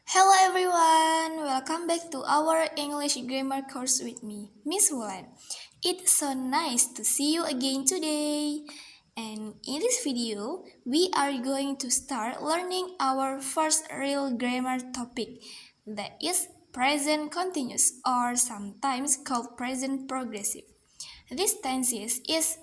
Hello everyone, welcome back to our English grammar course with me, Miss Wulan. It's so nice to see you again today. And in this video, we are going to start learning our first real grammar topic, that is present continuous or sometimes called present progressive. This tense is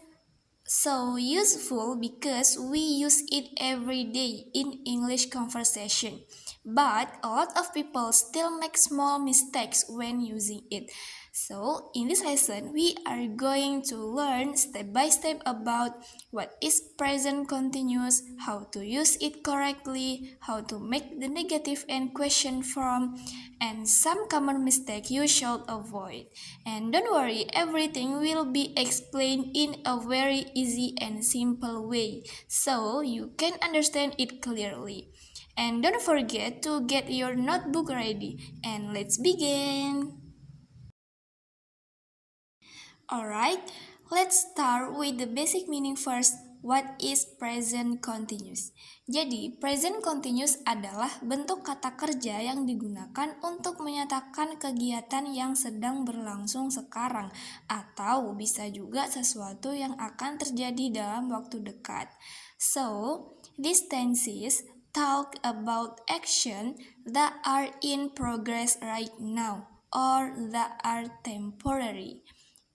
so useful because we use it every day in English conversation. But a lot of people still make small mistakes when using it. So, in this lesson, we are going to learn step by step about what is present continuous, how to use it correctly, how to make the negative and question form, and some common mistake you should avoid. And don't worry, everything will be explained in a very easy and simple way, so you can understand it clearly. And don't forget to get your notebook ready. And let's begin. Alright, let's start with the basic meaning first. What is present continuous? Jadi, present continuous adalah bentuk kata kerja yang digunakan untuk menyatakan kegiatan yang sedang berlangsung sekarang, atau bisa juga sesuatu yang akan terjadi dalam waktu dekat. So, these tenses talk about action that are in progress right now or that are temporary.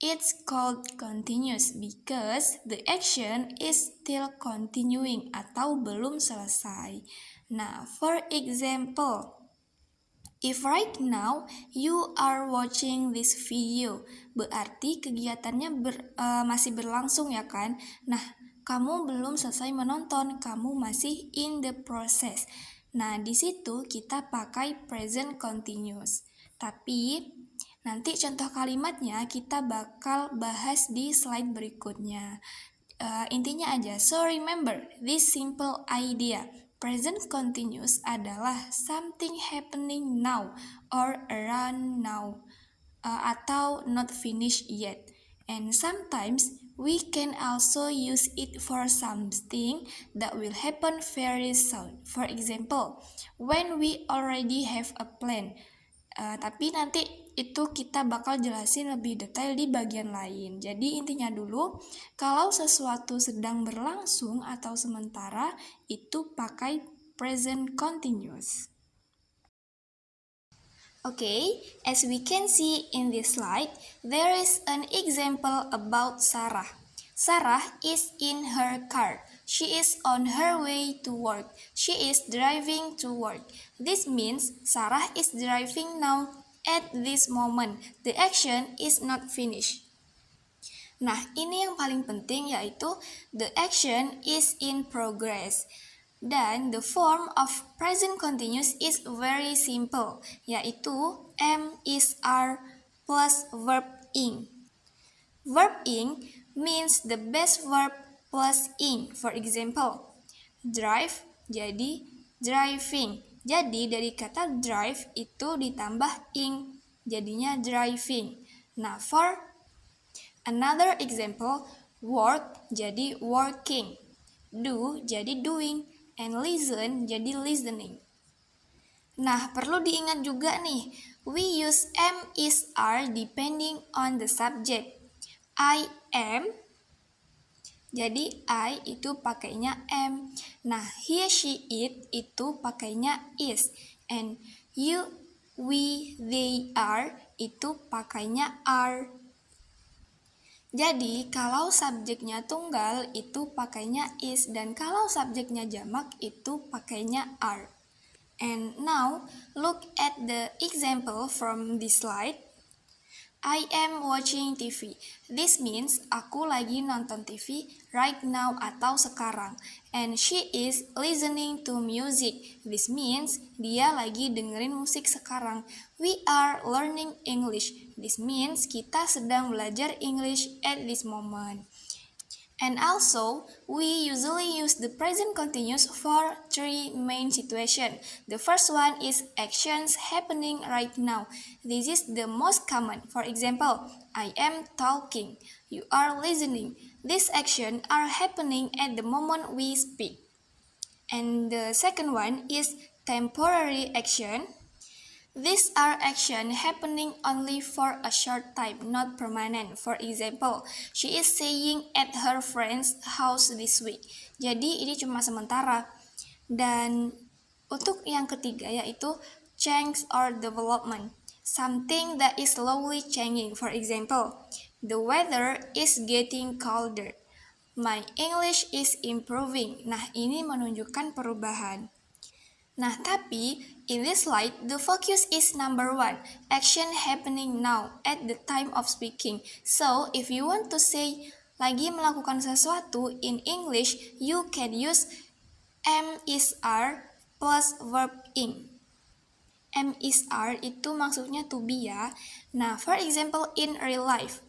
It's called continuous because the action is still continuing atau belum selesai. Nah, for example, if right now you are watching this video, berarti kegiatannya masih berlangsung ya kan? Nah, kamu belum selesai menonton, kamu masih in the process. Nah, di situ kita pakai present continuous. Tapi nanti contoh kalimatnya kita bakal bahas di slide berikutnya. Intinya aja, so remember this simple idea. Present continuous adalah something happening now or around now, atau not finished yet. And sometimes we can also use it for something that will happen very soon. For example, when we already have a plan. Tapi nanti itu kita bakal jelasin lebih detail di bagian lain. Jadi intinya dulu, kalau sesuatu sedang berlangsung atau sementara, itu pakai present continuous. Okay, as we can see in this slide, there is an example about Sarah. Sarah is in her car. She is on her way to work. She is driving to work. This means Sarah is driving now at this moment. The action is not finished. Nah, ini yang paling penting yaitu the action is in progress. Dan the form of present continuous is very simple, yaitu am, is, are, plus verb ing. Verb ing means the best verb plus ing. For example, drive jadi driving. Jadi dari kata drive itu ditambah ing, jadinya driving. Nah, for another example, work jadi working. Do jadi doing. And listen jadi listening. Nah, perlu diingat juga nih, we use am, is, are depending on the subject. I am, jadi I itu pakainya am. Nah, he, she, it itu pakainya is. And you, we, they are itu pakainya are. Jadi, kalau subjeknya tunggal itu pakainya is, dan kalau subjeknya jamak itu pakainya are. And now, look at the example from this slide. I am watching TV. This means aku lagi nonton TV right now atau sekarang. And she is listening to music. This means dia lagi dengerin musik sekarang. We are learning English. This means kita sedang belajar English at this moment. And also, we usually use the present continuous for three main situations. The first one is actions happening right now. This is the most common. For example, I am talking. You are listening. These actions are happening at the moment we speak. And the second one is temporary action. These are actions happening only for a short time, not permanent. For example, she is staying at her friend's house this week. Jadi ini cuma sementara. Dan untuk yang ketiga yaitu change or development. Something that is slowly changing. For example, the weather is getting colder. My English is improving. Nah, ini menunjukkan perubahan. Nah, tapi in this slide, the focus is number one, action happening now at the time of speaking. So, if you want to say lagi melakukan sesuatu in English, you can use am is are plus verb ing. Am is are itu maksudnya to be ya. Nah, for example, in real life,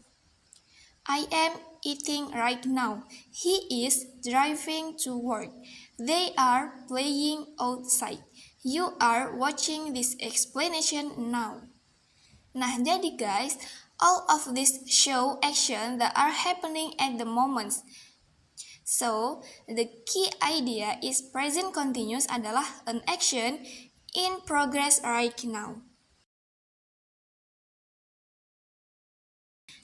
I am eating right now. He is driving to work. They are playing outside. You are watching this explanation now. Nah, jadi guys, all of this show action that are happening at the moment. So, the key idea is present continuous adalah an action in progress right now.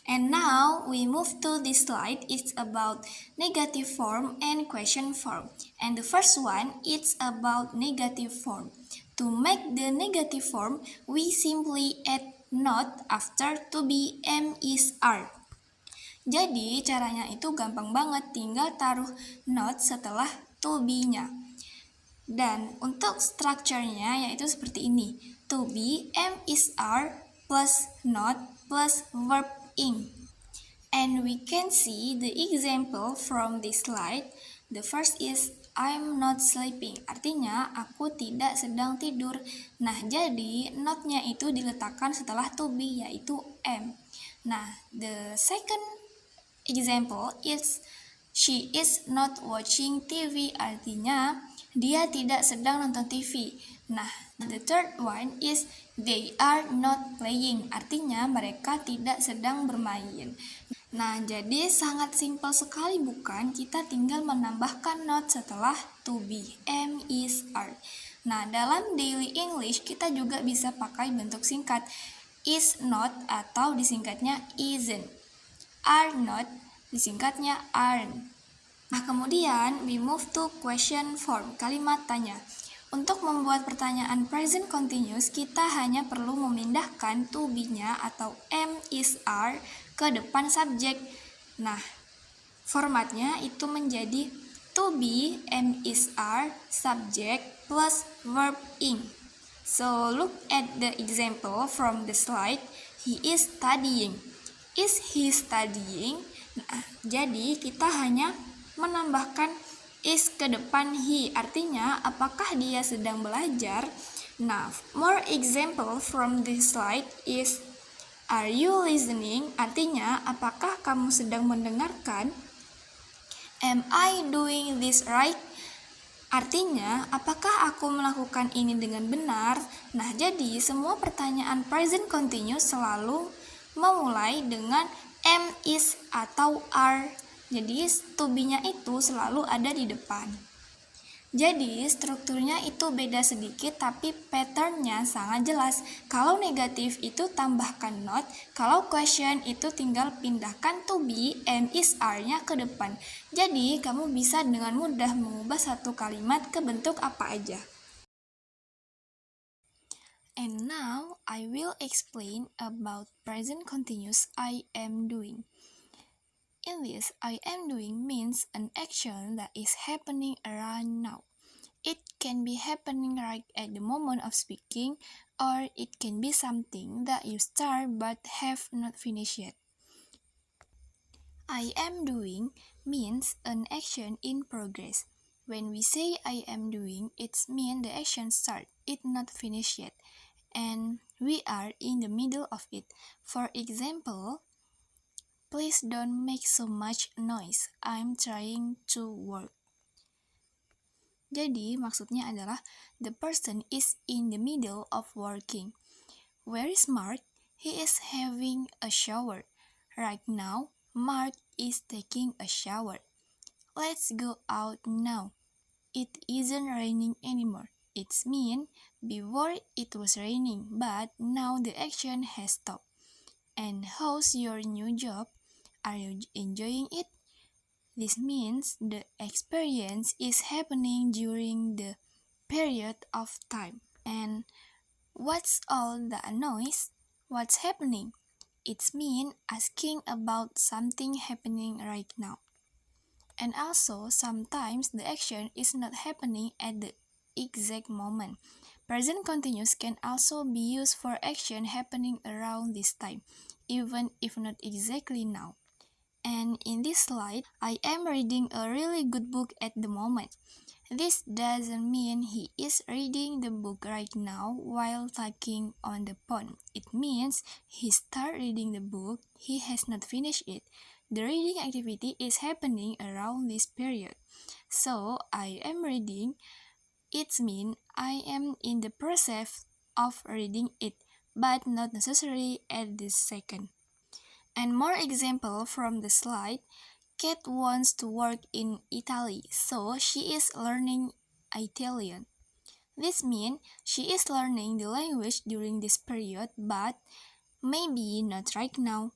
And now we move to this slide. It's about negative form and question form. And the first one, it's about negative form. To make the negative form, we simply add not after to be, am, is, are. Jadi caranya itu gampang banget, tinggal taruh not setelah to be-nya. Dan untuk strukturnya yaitu seperti ini. To be, am, is, are plus not plus verb ing. And we can see the example from this slide. The first is I'm not sleeping. Artinya aku tidak sedang tidur. Nah, jadi not-nya itu diletakkan setelah to be yaitu am. Nah, the second example is she is not watching TV. Artinya dia tidak sedang nonton TV. Nah, the third one is they are not playing. Artinya mereka tidak sedang bermain. Nah, jadi sangat simpel sekali bukan? Kita tinggal menambahkan not setelah to be, am, is, are. Nah, dalam daily English kita juga bisa pakai bentuk singkat is not atau disingkatnya isn't. Are not disingkatnya aren't. Nah, kemudian we move to question form, kalimat tanya. Untuk membuat pertanyaan present continuous, kita hanya perlu memindahkan to be-nya atau am, is, are ke depan subjek. Nah, formatnya itu menjadi to be, am, is, are, subject plus verb ing. So, look at the example from the slide. He is studying. Is he studying? Nah, jadi kita hanya menambahkan is ke depan he, artinya apakah dia sedang belajar? Nah, more example from this slide is are you listening? Artinya apakah kamu sedang mendengarkan? Am I doing this right? Artinya apakah aku melakukan ini dengan benar? Nah, jadi semua pertanyaan present continuous selalu memulai dengan am, is, atau are. Jadi to be-nya itu selalu ada di depan. Jadi strukturnya itu beda sedikit tapi patternnya sangat jelas. Kalau negatif itu tambahkan not, kalau question itu tinggal pindahkan to be, am, is, are-nya ke depan. Jadi kamu bisa dengan mudah mengubah satu kalimat ke bentuk apa aja. And now I will explain about present continuous I am doing. In this, I am doing means an action that is happening around now. It can be happening right at the moment of speaking, or it can be something that you start but have not finished yet. I am doing means an action in progress. When we say I am doing, it means the action start, it not finished yet, and we are in the middle of it. For example, please don't make so much noise. I'm trying to work. Jadi maksudnya adalah the person is in the middle of working. Where is Mark? He is having a shower. Right now, Mark is taking a shower. Let's go out now. It isn't raining anymore. It's mean Before it was raining, but now the action has stopped. And how's your new job? Are you enjoying it? This means the experience is happening during the period of time. And what's all the noise? What's happening? It's mean asking about something happening right now. And also, sometimes the action is not happening at the exact moment. Present continuous can also be used for action happening around this time, even if not exactly now. And in this slide, I am reading a really good book at the moment. This doesn't mean he is reading the book right now while talking on the phone. It means he started reading the book, he has not finished it. The reading activity is happening around this period. So, I am reading, it means I am in the process of reading it, but not necessarily at this second. And more example from the slide, Kate wants to work in Italy, so she is learning Italian. This means she is learning the language during this period, but maybe not right now.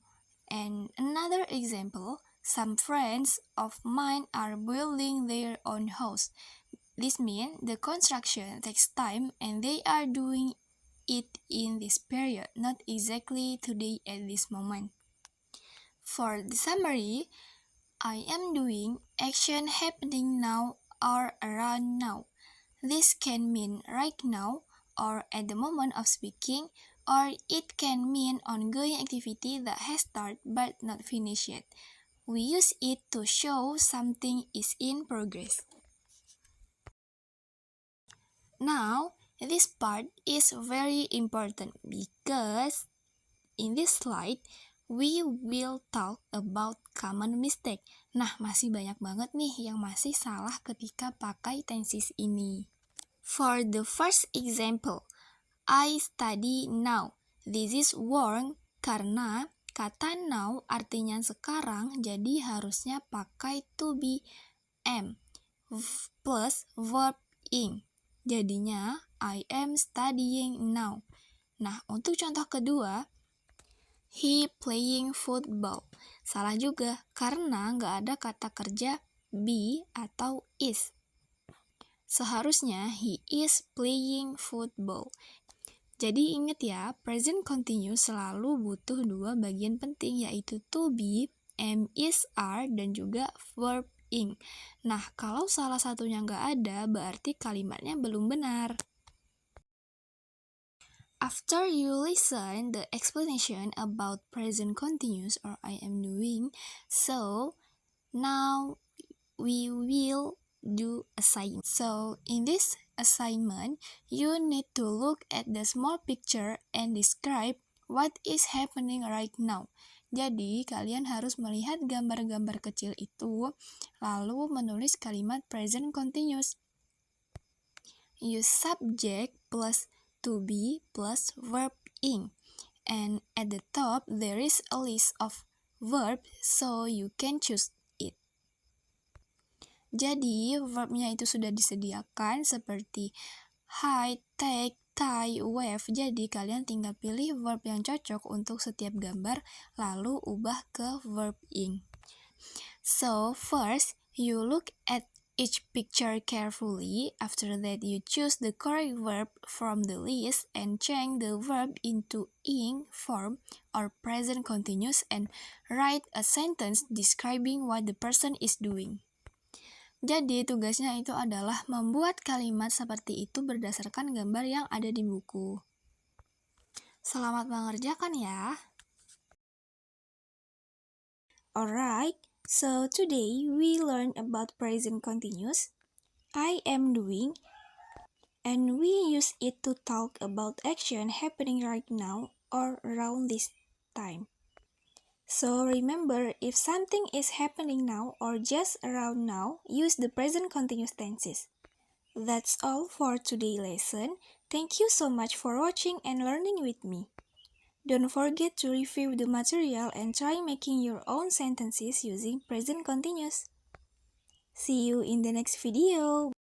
And another example, some friends of mine are building their own house. This means the construction takes time and they are doing it in this period, not exactly today at this moment. For the summary, I am doing action happening now or around now. This can mean right now or at the moment of speaking, or it can mean ongoing activity that has started but not finished yet. We use it to show something is in progress. Now, this part is very important because in this slide, we will talk about common mistake. Nah, masih banyak banget nih yang masih salah ketika pakai tenses ini. For the first example, I study now. This is wrong karena kata now artinya sekarang, jadi harusnya pakai to be am plus verb ing. Jadinya I am studying now. Nah, untuk contoh kedua, he playing football. Salah juga, karena nggak ada kata kerja be atau is. Seharusnya he is playing football. Jadi ingat ya, present continuous selalu butuh dua bagian penting, yaitu to be, am, is, are, dan juga verb ing. Nah, kalau salah satunya nggak ada, berarti kalimatnya belum benar. After you listen the explanation about present continuous or I am doing, so now we will do assignment. So in this assignment, you need to look at the small picture and describe what is happening right now. Jadi, kalian harus melihat gambar-gambar kecil itu, lalu menulis kalimat present continuous. Use subject plus to be plus verb ing. And at the top, there is a list of verb, so you can choose it. Jadi, verbnya itu sudah disediakan seperti hide, take, tie, wave. Jadi, kalian tinggal pilih verb yang cocok untuk setiap gambar, lalu ubah ke verb ing. So, first, you look at each picture carefully. After that, you choose the correct verb from the list and change the verb into ing form or present continuous and write a sentence describing what the person is doing. Jadi, tugasnya itu adalah membuat kalimat seperti itu berdasarkan gambar yang ada di buku. Selamat mengerjakan ya! Alright, so today we learn about present continuous, I am doing, and we use it to talk about action happening right now or around this time. So remember, if something is happening now or just around now, use the present continuous tenses. That's all for today's lesson. Thank you so much for watching and learning with me. Don't forget to review the material and try making your own sentences using present continuous. See you in the next video.